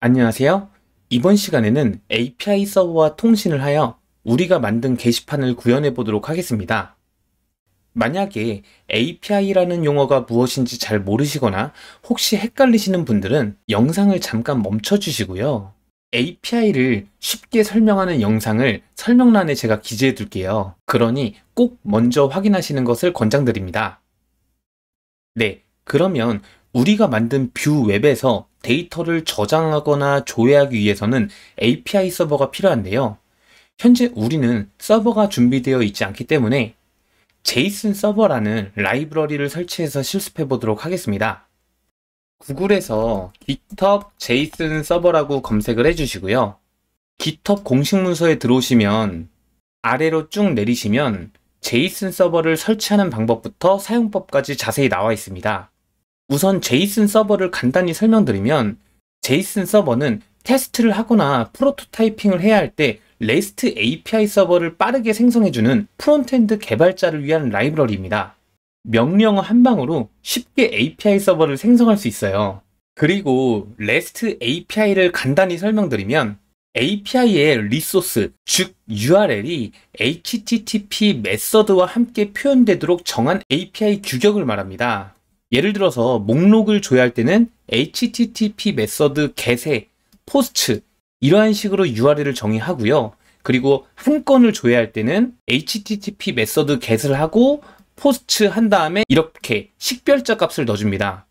안녕하세요. 이번 시간에는 API 서버와 통신을 하여 우리가 만든 게시판을 구현해 보도록 하겠습니다. 만약에 API라는 용어가 무엇인지 잘 모르시거나 혹시 헷갈리시는 분들은 영상을 잠깐 멈춰 주시고요. API를 쉽게 설명하는 영상을 설명란에 제가 기재해 둘게요. 그러니 꼭 먼저 확인하시는 것을 권장드립니다. 네, 그러면 우리가 만든 뷰 웹에서 데이터를 저장하거나 조회하기 위해서는 API 서버가 필요한데요. 현재 우리는 서버가 준비되어 있지 않기 때문에 제이슨 서버라는 라이브러리를 설치해서 실습해 보도록 하겠습니다. 구글에서 GitHub 제이슨 서버라고 검색을 해주시고요. GitHub 공식 문서에 들어오시면 아래로 쭉 내리시면 제이슨 서버를 설치하는 방법부터 사용법까지 자세히 나와 있습니다. 우선 제이슨 서버를 간단히 설명드리면 제이슨 서버는 테스트를 하거나 프로토타이핑을 해야 할 때 REST API 서버를 빠르게 생성해주는 프론트엔드 개발자를 위한 라이브러리입니다. 명령어 한 방으로 쉽게 API 서버를 생성할 수 있어요. 그리고 REST API를 간단히 설명드리면 API의 리소스, 즉 URL이 HTTP 메서드와 함께 표현되도록 정한 API 규격을 말합니다. 예를 들어서 목록을 조회할 때는 HTTP 메서드 get에 post 이러한 식으로 URL을 정의하고요. 그리고 한 건을 조회할 때는 HTTP 메서드 get을 하고 post 한 다음에 이렇게 식별자 값을 넣어줍니다.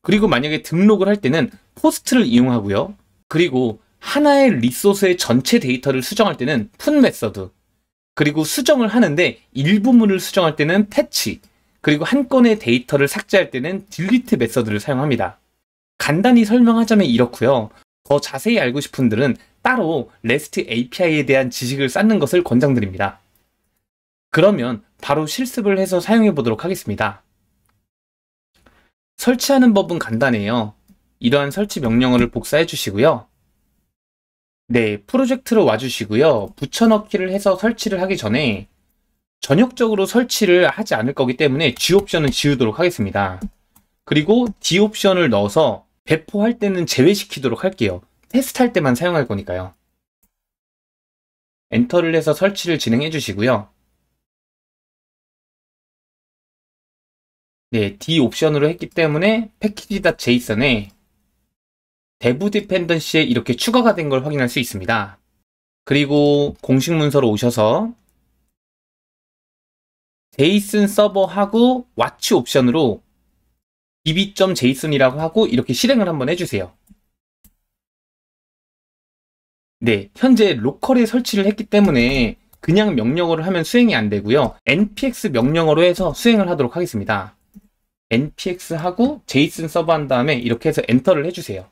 그리고 만약에 등록을 할 때는 post를 이용하고요. 그리고 하나의 리소스의 전체 데이터를 수정할 때는 put 메서드, 그리고 수정을 하는데 일부분을 수정할 때는 patch, 그리고 한 건의 데이터를 삭제할 때는 delete 메서드를 사용합니다. 간단히 설명하자면 이렇고요. 더 자세히 알고 싶은 분들은 따로 REST API에 대한 지식을 쌓는 것을 권장드립니다. 그러면 바로 실습을 해서 사용해 보도록 하겠습니다. 설치하는 법은 간단해요. 이러한 설치 명령어를 복사해 주시고요. 네, 프로젝트로 와주시고요. 붙여넣기를 해서 설치를 하기 전에 전역적으로 설치를 하지 않을 거기 때문에 G 옵션은 지우도록 하겠습니다. 그리고 D 옵션을 넣어서 배포할 때는 제외시키도록 할게요. 테스트할 때만 사용할 거니까요. 엔터를 해서 설치를 진행해 주시고요. 네, D 옵션으로 했기 때문에 package.json에 dev dependency에 이렇게 추가가 된 걸 확인할 수 있습니다. 그리고 공식 문서로 오셔서 제이슨 서버하고 watch 옵션으로 db.json이라고 하고 이렇게 실행을 한번 해주세요. 네, 현재 로컬에 설치를 했기 때문에 그냥 명령어를 하면 수행이 안 되고요. npx 명령어로 해서 수행을 하도록 하겠습니다. npx 하고 제이슨 서버 한 다음에 이렇게 해서 엔터를 해주세요.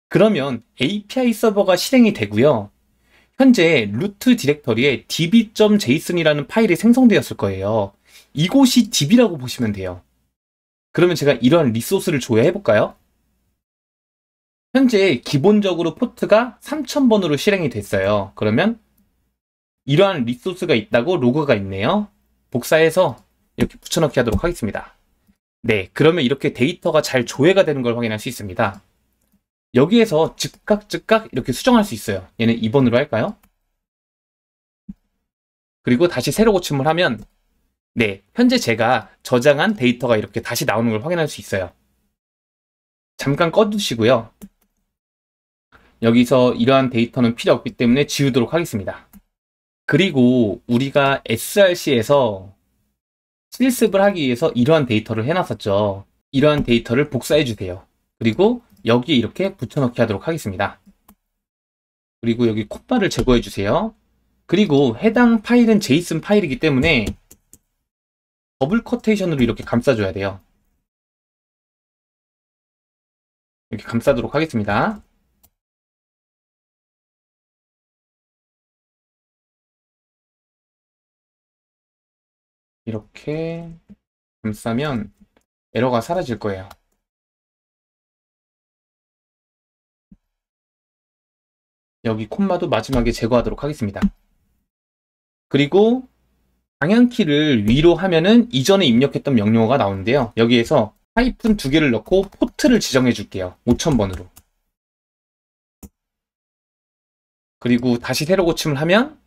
그러면 API 서버가 실행이 되고요. 현재 루트 디렉터리에 db.json이라는 파일이 생성되었을 거예요. 이곳이 db라고 보시면 돼요. 그러면 제가 이러한 리소스를 조회해 볼까요? 현재 기본적으로 포트가 3000번으로 실행이 됐어요. 그러면 이러한 리소스가 있다고 로그가 있네요. 복사해서 이렇게 붙여넣기 하도록 하겠습니다. 네, 그러면 이렇게 데이터가 잘 조회가 되는 걸 확인할 수 있습니다. 여기에서 즉각 이렇게 수정할 수 있어요. 얘는 2번으로 할까요? 그리고 다시 새로 고침을 하면 네, 현재 제가 저장한 데이터가 이렇게 다시 나오는 걸 확인할 수 있어요. 잠깐 꺼두시고요. 여기서 이러한 데이터는 필요 없기 때문에 지우도록 하겠습니다. 그리고 우리가 src에서 실습을 하기 위해서 이러한 데이터를 해놨었죠. 이러한 데이터를 복사해 주세요. 그리고 여기에 이렇게 붙여넣기 하도록 하겠습니다. 그리고 여기 콧바를 제거해 주세요. 그리고 해당 파일은 제이슨 파일이기 때문에 더블 커테이션으로 이렇게 감싸줘야 돼요. 이렇게 감싸도록 하겠습니다. 이렇게 감싸면 에러가 사라질 거예요. 여기 콤마도 마지막에 제거하도록 하겠습니다. 그리고 방향키를 위로 하면은 이전에 입력했던 명령어가 나오는데요. 여기에서 하이픈 2개를 넣고 포트를 지정해 줄게요. 5000번으로. 그리고 다시 새로 고침을 하면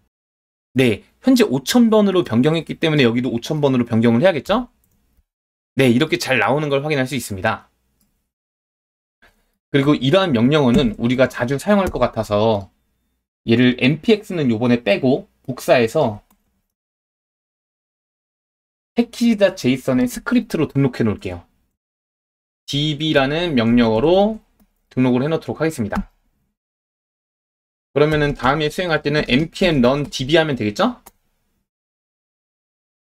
네, 현재 5000번으로 변경했기 때문에 여기도 5000번으로 변경을 해야겠죠? 네, 이렇게 잘 나오는 걸 확인할 수 있습니다. 그리고 이러한 명령어는 우리가 자주 사용할 것 같아서 얘를 npx는 요번에 빼고 복사해서 package.json의 스크립트로 등록해 놓을게요. db라는 명령어로 등록을 해 놓도록 하겠습니다. 그러면은 다음에 수행할 때는 npm run db 하면 되겠죠?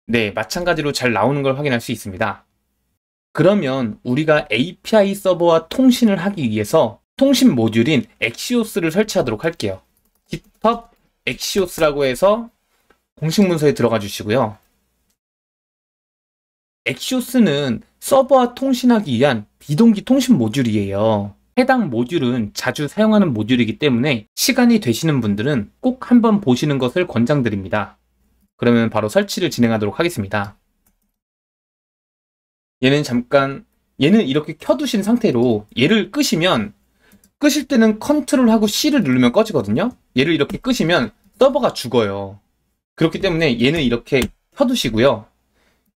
네, 마찬가지로 잘 나오는 걸 확인할 수 있습니다. 그러면 우리가 API 서버와 통신을 하기 위해서 통신 모듈인 Axios를 설치하도록 할게요. GitHub Axios라고 해서 공식 문서에 들어가 주시고요. Axios는 서버와 통신하기 위한 비동기 통신 모듈이에요. 해당 모듈은 자주 사용하는 모듈이기 때문에 시간이 되시는 분들은 꼭 한번 보시는 것을 권장드립니다. 그러면 바로 설치를 진행하도록 하겠습니다. 얘는 이렇게 켜두신 상태로 얘를 끄시면 끄실 때는 컨트롤하고 C를 누르면 꺼지거든요. 얘를 이렇게 끄시면 서버가 죽어요. 그렇기 때문에 얘는 이렇게 켜두시고요.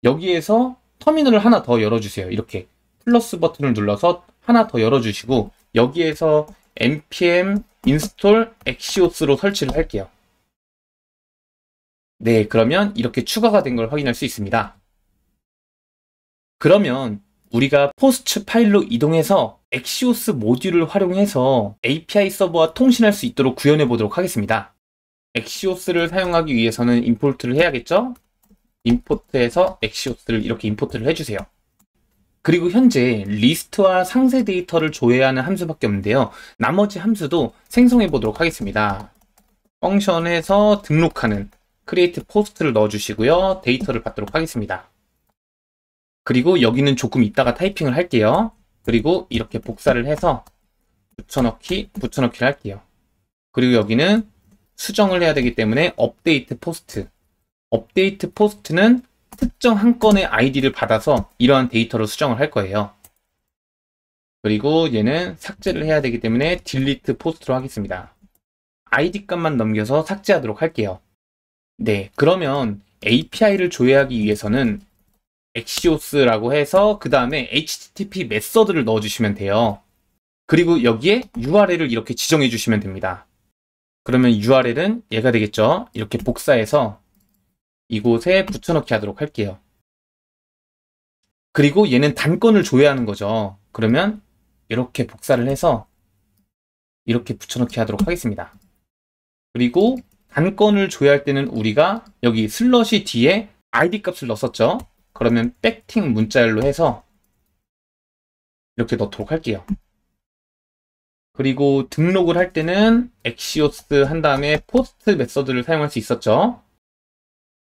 여기에서 터미널을 하나 더 열어주세요. 이렇게 플러스 버튼을 눌러서 하나 더 열어주시고 여기에서 npm install axios로 설치를 할게요. 네, 그러면 이렇게 추가가 된 걸 확인할 수 있습니다. 그러면 우리가 포스트 파일로 이동해서 Axios 모듈을 활용해서 API 서버와 통신할 수 있도록 구현해 보도록 하겠습니다. Axios를 사용하기 위해서는 임포트를 해야겠죠? 임포트해서 Axios를 이렇게 임포트를 해주세요. 그리고 현재 리스트와 상세 데이터를 조회하는 함수밖에 없는데요. 나머지 함수도 생성해 보도록 하겠습니다. 펑션에서 등록하는 create post를 넣어주시고요. 데이터를 받도록 하겠습니다. 그리고 여기는 조금 이따가 타이핑을 할게요. 그리고 이렇게 복사를 해서 붙여넣기를 할게요. 그리고 여기는 수정을 해야 되기 때문에 업데이트 포스트. 업데이트 포스트는 특정 한 건의 아이디를 받아서 이러한 데이터로 수정을 할 거예요. 그리고 얘는 삭제를 해야 되기 때문에 딜리트 포스트로 하겠습니다. 아이디 값만 넘겨서 삭제하도록 할게요. 네, 그러면 API를 조회하기 위해서는 Axios라고 해서 그 다음에 HTTP 메서드를 넣어주시면 돼요. 그리고 여기에 URL을 이렇게 지정해 주시면 됩니다. 그러면 URL은 얘가 되겠죠. 이렇게 복사해서 이곳에 붙여넣기 하도록 할게요. 그리고 얘는 단건을 조회하는 거죠. 그러면 이렇게 복사를 해서 이렇게 붙여넣기 하도록 하겠습니다. 그리고 단건을 조회할 때는 우리가 여기 슬러시 뒤에 ID 값을 넣었었죠. 그러면 백팅 문자열로 해서 이렇게 넣도록 할게요. 그리고 등록을 할 때는 Axios 한 다음에 포스트 메서드를 사용할 수 있었죠.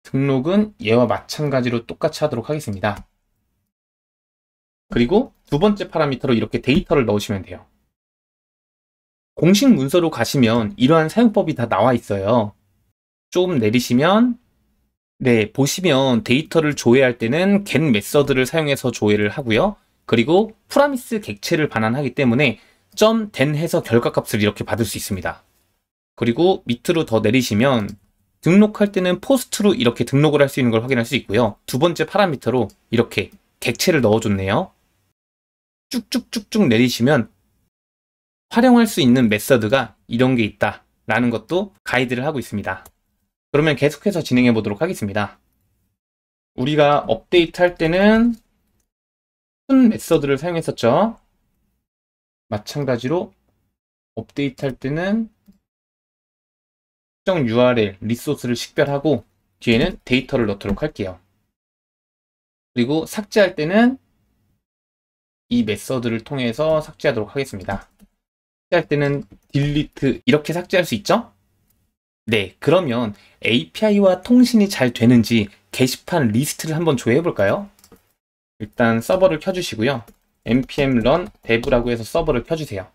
등록은 얘와 마찬가지로 똑같이 하도록 하겠습니다. 그리고 두 번째 파라미터로 이렇게 데이터를 넣으시면 돼요. 공식 문서로 가시면 이러한 사용법이 다 나와 있어요. 좀 내리시면 네, 보시면 데이터를 조회할 때는 get 메서드를 사용해서 조회를 하고요. 그리고 프라미스 객체를 반환하기 때문에 .den 해서 결과값을 이렇게 받을 수 있습니다. 그리고 밑으로 더 내리시면 등록할 때는 포스트로 이렇게 등록을 할 수 있는 걸 확인할 수 있고요. 두 번째 파라미터로 이렇게 객체를 넣어줬네요. 쭉쭉쭉쭉 내리시면 활용할 수 있는 메서드가 이런 게 있다 라는 것도 가이드를 하고 있습니다. 그러면 계속해서 진행해 보도록 하겠습니다. 우리가 업데이트 할 때는 푼 메서드를 사용했었죠. 마찬가지로 업데이트 할 때는 특정 URL, 리소스를 식별하고 뒤에는 데이터를 넣도록 할게요. 그리고 삭제할 때는 이 메서드를 통해서 삭제하도록 하겠습니다. 삭제할 때는 딜리트 이렇게 삭제할 수 있죠? 네, 그러면 API와 통신이 잘 되는지 게시판 리스트를 한번 조회해 볼까요? 일단 서버를 켜주시고요. npm run dev라고 해서 서버를 켜주세요.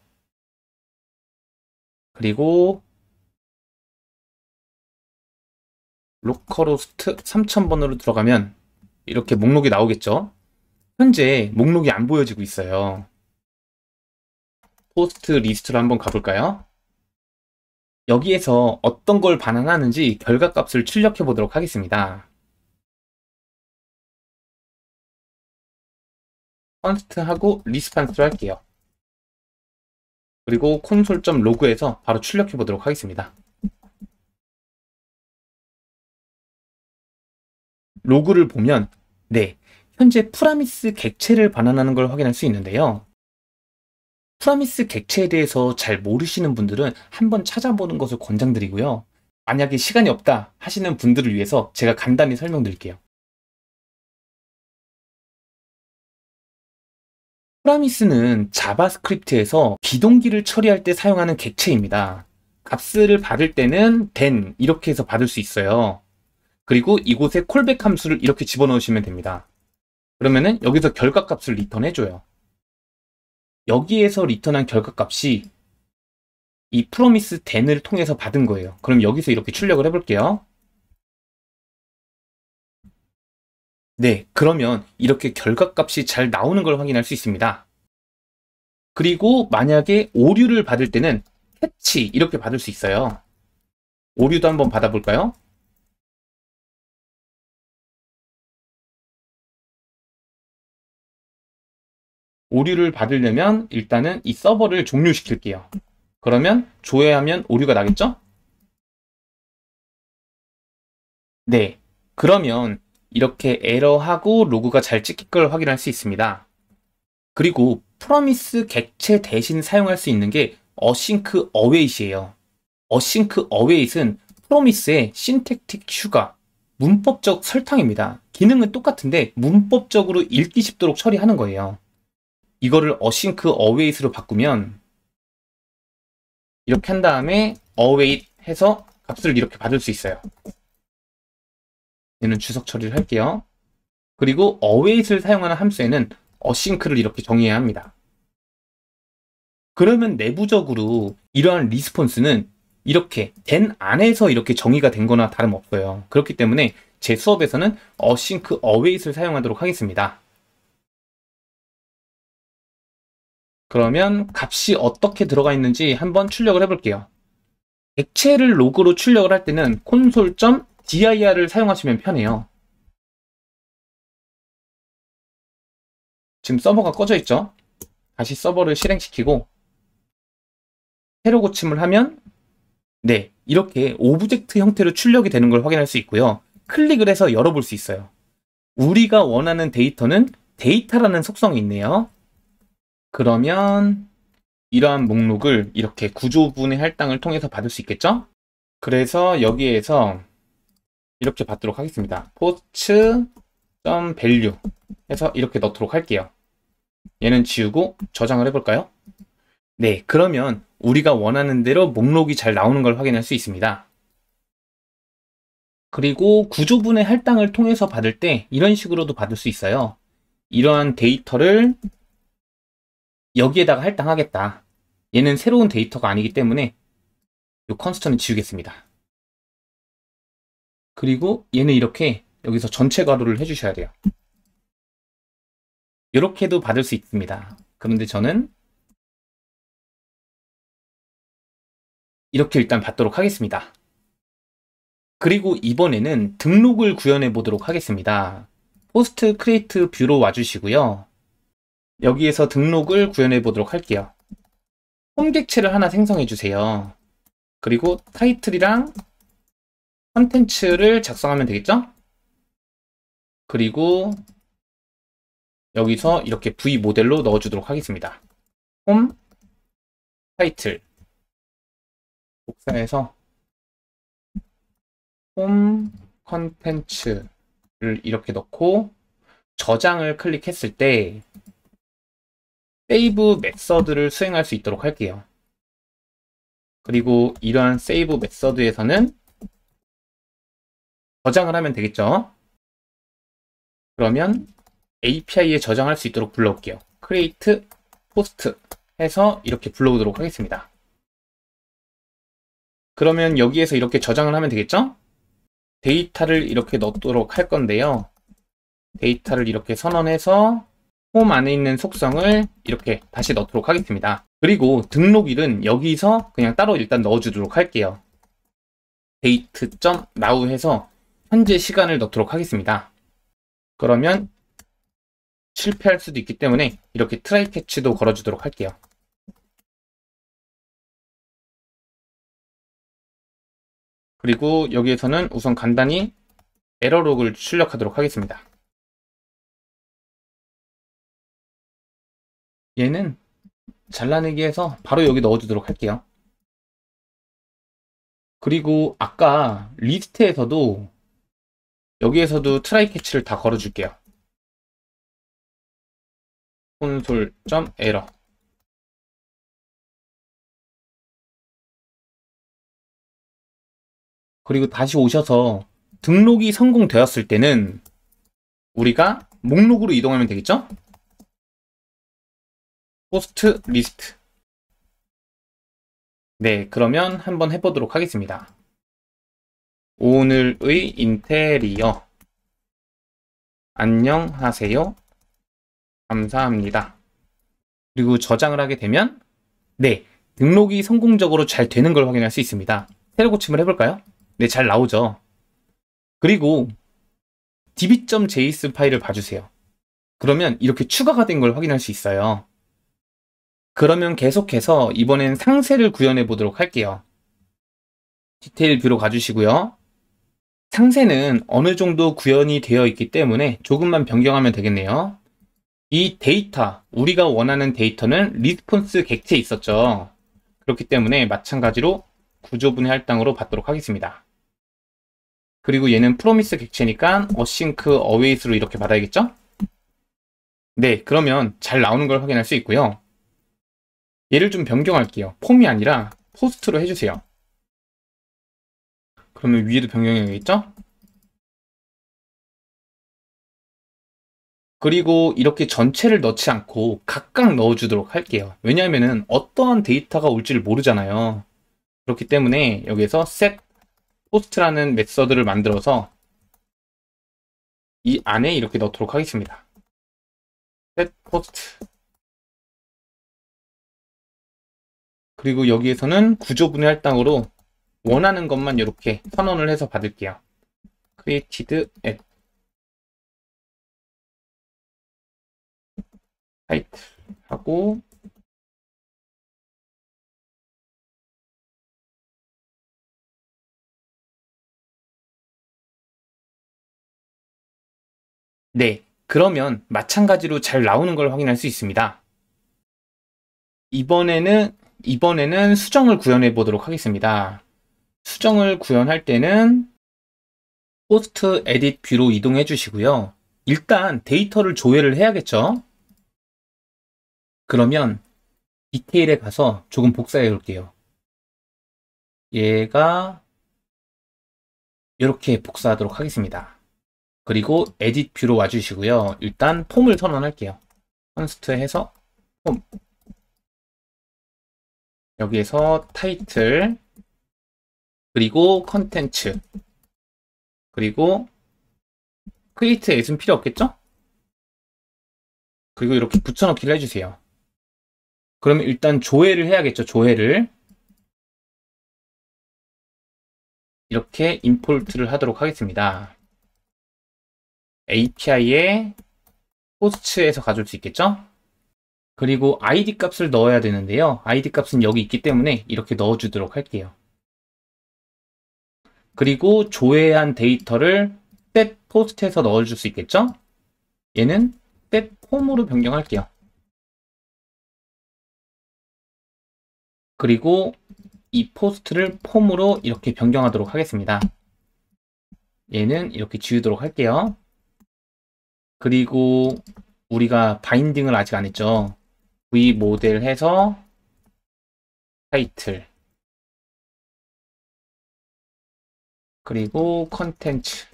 그리고 로컬호스트 3000번으로 들어가면 이렇게 목록이 나오겠죠? 현재 목록이 안 보여지고 있어요. 포스트 리스트로 한번 가볼까요? 여기에서 어떤 걸 반환하는지 결과값을 출력해 보도록 하겠습니다. const하고 리스판스로 할게요. 그리고 console.log에서 바로 출력해 보도록 하겠습니다. 로그를 보면 네, 현재 프라미스 객체를 반환하는 걸 확인할 수 있는데요. 프라미스 객체에 대해서 잘 모르시는 분들은 한번 찾아보는 것을 권장드리고요. 만약에 시간이 없다 하시는 분들을 위해서 제가 간단히 설명드릴게요. 프라미스는 자바스크립트에서 비동기를 처리할 때 사용하는 객체입니다. 값을 받을 때는 then 이렇게 해서 받을 수 있어요. 그리고 이곳에 콜백 함수를 이렇게 집어넣으시면 됩니다. 그러면은 여기서 결과값을 리턴해줘요. 여기에서 리턴한 결과값이 이 프로미스 then을 통해서 받은 거예요. 그럼 여기서 이렇게 출력을 해볼게요. 네, 그러면 이렇게 결과값이 잘 나오는 걸 확인할 수 있습니다. 그리고 만약에 오류를 받을 때는 캐치 이렇게 받을 수 있어요. 오류도 한번 받아볼까요? 오류를 받으려면 일단은 이 서버를 종료시킬게요. 그러면 조회하면 오류가 나겠죠? 네, 그러면 이렇게 에러하고 로그가 잘 찍힐 걸 확인할 수 있습니다. 그리고 프로미스 객체 대신 사용할 수 있는 게 어싱크 어웨이트예요. 어싱크 어웨이트는 프로미스의 신택틱 추가, 문법적 설탕입니다. 기능은 똑같은데 문법적으로 읽기 쉽도록 처리하는 거예요. 이거를 어싱크 어웨이트로 바꾸면 이렇게 한 다음에 await 해서 값을 이렇게 받을 수 있어요. 얘는 주석 처리를 할게요. 그리고 await을 사용하는 함수에는 async를 이렇게 정의해야 합니다. 그러면 내부적으로 이러한 리스폰스는 이렇게 then 안에서 이렇게 정의가 된 거나 다름없어요. 그렇기 때문에 제 수업에서는 async await을 사용하도록 하겠습니다. 그러면 값이 어떻게 들어가 있는지 한번 출력을 해볼게요. 객체를 로그로 출력을 할 때는 console.dir을 사용하시면 편해요. 지금 서버가 꺼져 있죠? 다시 서버를 실행시키고 새로 고침을 하면 네, 이렇게 오브젝트 형태로 출력이 되는 걸 확인할 수 있고요. 클릭을 해서 열어볼 수 있어요. 우리가 원하는 데이터는 데이터라는 속성이 있네요. 그러면 이러한 목록을 이렇게 구조분해 할당을 통해서 받을 수 있겠죠? 그래서 여기에서 이렇게 받도록 하겠습니다. post.value 해서 이렇게 넣도록 할게요. 얘는 지우고 저장을 해볼까요? 네, 그러면 우리가 원하는 대로 목록이 잘 나오는 걸 확인할 수 있습니다. 그리고 구조분해 할당을 통해서 받을 때 이런 식으로도 받을 수 있어요. 이러한 데이터를 여기에다가 할당하겠다. 얘는 새로운 데이터가 아니기 때문에 이 컨스턴은 지우겠습니다. 그리고 얘는 이렇게 여기서 전체 괄호를 해주셔야 돼요. 이렇게도 받을 수 있습니다. 그런데 저는 이렇게 일단 받도록 하겠습니다. 그리고 이번에는 등록을 구현해 보도록 하겠습니다. 포스트 크리에이트 뷰로 와주시고요. 여기에서 등록을 구현해 보도록 할게요. 홈 객체를 하나 생성해 주세요. 그리고 타이틀이랑 컨텐츠를 작성하면 되겠죠? 그리고 여기서 이렇게 V 모델로 넣어주도록 하겠습니다. 홈, 타이틀 복사해서 홈 컨텐츠를 이렇게 넣고 저장을 클릭했을 때 세이브 메서드를 수행할 수 있도록 할게요. 그리고 이러한 세이브 메서드에서는 저장을 하면 되겠죠. 그러면 API에 저장할 수 있도록 불러올게요. create post 해서 이렇게 불러오도록 하겠습니다. 그러면 여기에서 이렇게 저장을 하면 되겠죠? 데이터를 이렇게 넣도록 할 건데요. 데이터를 이렇게 선언해서 홈 안에 있는 속성을 이렇게 다시 넣도록 하겠습니다. 그리고 등록일은 여기서 그냥 따로 일단 넣어주도록 할게요. date.now 해서 현재 시간을 넣도록 하겠습니다. 그러면 실패할 수도 있기 때문에 이렇게 try catch도 걸어주도록 할게요. 그리고 여기에서는 우선 간단히 에러록을 출력하도록 하겠습니다. 얘는 잘라내기 해서 바로 여기 넣어주도록 할게요. 그리고 아까 리스트에서도 여기에서도 트라이 캐치를 다 걸어줄게요. console.error. 그리고 다시 오셔서 등록이 성공되었을 때는 우리가 목록으로 이동하면 되겠죠? 포스트 리스트. 네, 그러면 한번 해보도록 하겠습니다. 오늘의 인테리어. 안녕하세요. 감사합니다. 그리고 저장을 하게 되면 네, 등록이 성공적으로 잘 되는 걸 확인할 수 있습니다. 새로 고침을 해볼까요? 네, 잘 나오죠. 그리고 db.js 파일을 봐주세요. 그러면 이렇게 추가가 된 걸 확인할 수 있어요. 그러면 계속해서 이번엔 상세를 구현해 보도록 할게요. 디테일 뷰로 가주시고요. 상세는 어느 정도 구현이 되어 있기 때문에 조금만 변경하면 되겠네요. 이 데이터, 우리가 원하는 데이터는 리스폰스 객체에 있었죠. 그렇기 때문에 마찬가지로 구조분해 할당으로 받도록 하겠습니다. 그리고 얘는 프로미스 객체니까 어싱크 어웨이스로 이렇게 받아야겠죠? 네, 그러면 잘 나오는 걸 확인할 수 있고요. 얘를 좀 변경할게요. 폼이 아니라 포스트로 해주세요. 그러면 위에도 변경해야겠죠? 그리고 이렇게 전체를 넣지 않고 각각 넣어주도록 할게요. 왜냐하면 어떠한 데이터가 올지를 모르잖아요. 그렇기 때문에 여기에서 set post라는 메서드를 만들어서 이 안에 이렇게 넣도록 하겠습니다. set post. 그리고 여기에서는 구조분해 할당으로 원하는 것만 이렇게 선언을 해서 받을게요. created at title 하고 네, 그러면 마찬가지로 잘 나오는 걸 확인할 수 있습니다. 이번에는 수정을 구현해 보도록 하겠습니다. 수정을 구현할 때는 포스트 에딧 뷰로 이동해 주시고요. 일단 데이터를 조회를 해야겠죠? 그러면 디테일에 가서 조금 복사해 볼게요. 얘가 이렇게 복사하도록 하겠습니다. 그리고 에딧 뷰로 와주시고요. 일단 폼을 선언할게요. 컨스트 해서 폼. 여기에서 타이틀, 그리고 컨텐츠, 그리고 create at은 필요 없겠죠? 그리고 이렇게 붙여넣기를 해주세요. 그러면 일단 조회를 해야겠죠. 조회를 이렇게 임포트를 하도록 하겠습니다. API에 호스트에서 가져올 수 있겠죠? 그리고 ID 값을 넣어야 되는데요. ID 값은 여기 있기 때문에 이렇게 넣어주도록 할게요. 그리고 조회한 데이터를 set post에서 넣어줄 수 있겠죠? 얘는 set 폼으로 변경할게요. 그리고 이 포스트를 폼으로 이렇게 변경하도록 하겠습니다. 얘는 이렇게 지우도록 할게요. 그리고 우리가 바인딩을 아직 안 했죠. V 모델 해서 타이틀, 그리고 컨텐츠.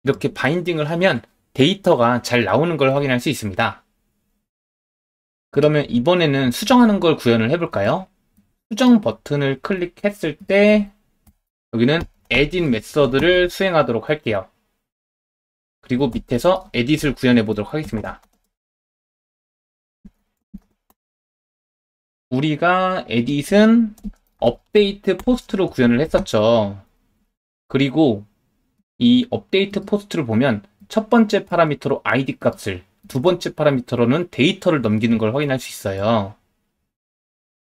이렇게 바인딩을 하면 데이터가 잘 나오는 걸 확인할 수 있습니다. 그러면 이번에는 수정하는 걸 구현을 해볼까요? 수정 버튼을 클릭했을 때 여기는 edit 메서드를 수행하도록 할게요. 그리고 밑에서 edit을 구현해 보도록 하겠습니다. 우리가 edit은 업데이트 포스트로 구현을 했었죠. 그리고 이 업데이트 포스트를 보면 첫 번째 파라미터로 id 값을, 두 번째 파라미터로는 데이터를 넘기는 걸 확인할 수 있어요.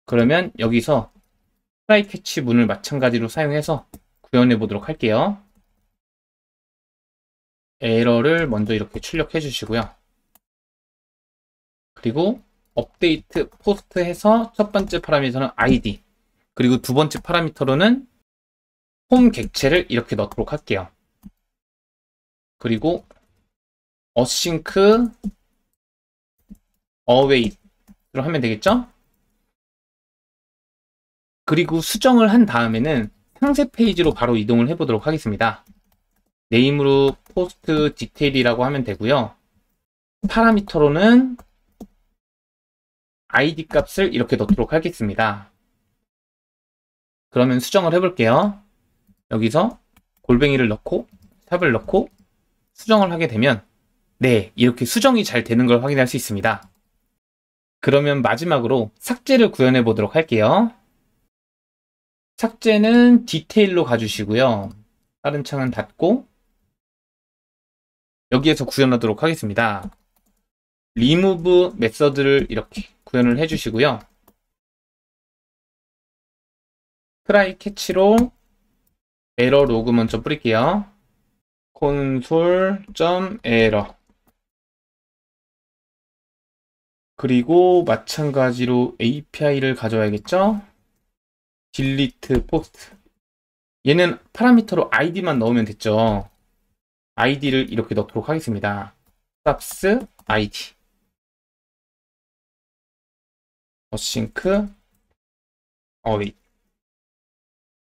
그러면 여기서 try catch 문을 마찬가지로 사용해서 구현해 보도록 할게요. 에러를 먼저 이렇게 출력해 주시고요. 그리고 업데이트 포스트 해서 첫 번째 파라미터는 id, 그리고 두 번째 파라미터로는 홈 객체를 이렇게 넣도록 할게요. 그리고 async await로 하면 되겠죠? 그리고 수정을 한 다음에는 상세 페이지로 바로 이동을 해보도록 하겠습니다. 네임으로 포스트 디테일이라고 하면 되고요. 파라미터로는 id 값을 이렇게 넣도록 하겠습니다. 그러면 수정을 해볼게요. 여기서 골뱅이를 넣고 샵을 넣고 수정을 하게 되면 네, 이렇게 수정이 잘 되는 걸 확인할 수 있습니다. 그러면 마지막으로 삭제를 구현해 보도록 할게요. 삭제는 디테일로 가주시고요. 다른 창은 닫고 여기에서 구현하도록 하겠습니다. remove 메서드를 이렇게 구현을 해주시고요. try catch로 에러 로그 먼저 뿌릴게요. console.error. 그리고 마찬가지로 API를 가져와야겠죠? delete post. 얘는 파라미터로 id만 넣으면 됐죠. id를 이렇게 넣도록 하겠습니다. subs id. async await.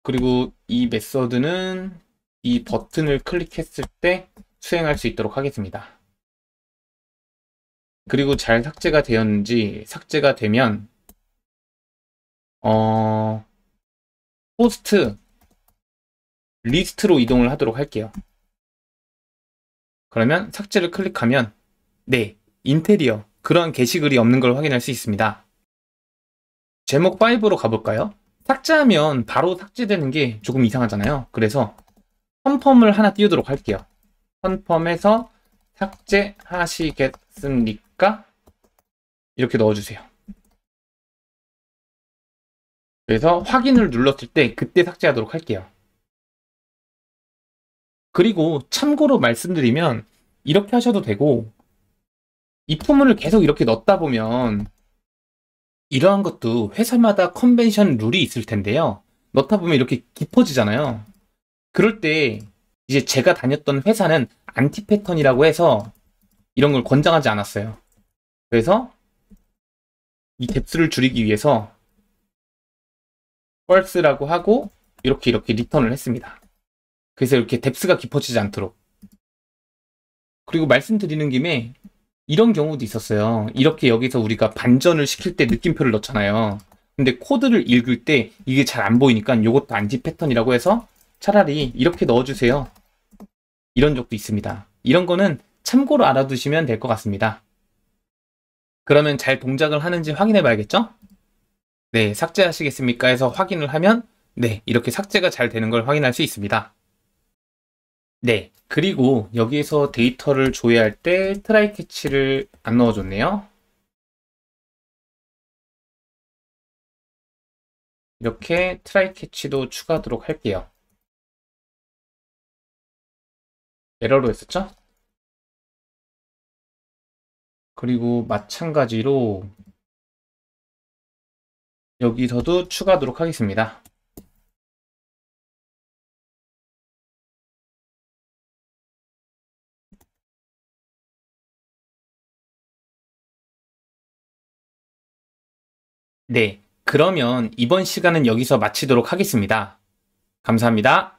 그리고 이 메서드는 이 버튼을 클릭했을 때 수행할 수 있도록 하겠습니다. 그리고 잘 삭제가 되었는지, 삭제가 되면 포스트 리스트로 이동을 하도록 할게요. 그러면 삭제를 클릭하면 네, 인테리어 그러한 게시글이 없는 걸 확인할 수 있습니다. 제목 5로 가볼까요? 삭제하면 바로 삭제되는 게 조금 이상하잖아요. 그래서 컨펌을 하나 띄우도록 할게요. 컨펌해서 삭제하시겠습니까? 이렇게 넣어주세요. 그래서 확인을 눌렀을 때 그때 삭제하도록 할게요. 그리고 참고로 말씀드리면 이렇게 하셔도 되고, 이 부분을 계속 이렇게 넣다 보면 이러한 것도 회사마다 컨벤션 룰이 있을 텐데요. 넣다 보면 이렇게 깊어지잖아요. 그럴 때 이제 제가 다녔던 회사는 안티 패턴이라고 해서 이런 걸 권장하지 않았어요. 그래서 이 뎁스를 줄이기 위해서 false라고 하고 이렇게 리턴을 했습니다. 그래서 이렇게 뎁스가 깊어지지 않도록. 그리고 말씀드리는 김에 이런 경우도 있었어요. 이렇게 여기서 우리가 반전을 시킬 때 느낌표를 넣잖아요. 근데 코드를 읽을 때 이게 잘 안 보이니까 이것도 안티 패턴이라고 해서 차라리 이렇게 넣어주세요. 이런 적도 있습니다. 이런 거는 참고로 알아두시면 될 것 같습니다. 그러면 잘 동작을 하는지 확인해 봐야겠죠? 네, 삭제하시겠습니까? 해서 확인을 하면 네, 이렇게 삭제가 잘 되는 걸 확인할 수 있습니다. 네, 그리고 여기에서 데이터를 조회할 때 try catch를 안 넣어줬네요. 이렇게 try catch도 추가하도록 할게요. 에러로 했었죠? 그리고 마찬가지로 여기서도 추가하도록 하겠습니다. 네, 그러면 이번 시간은 여기서 마치도록 하겠습니다. 감사합니다.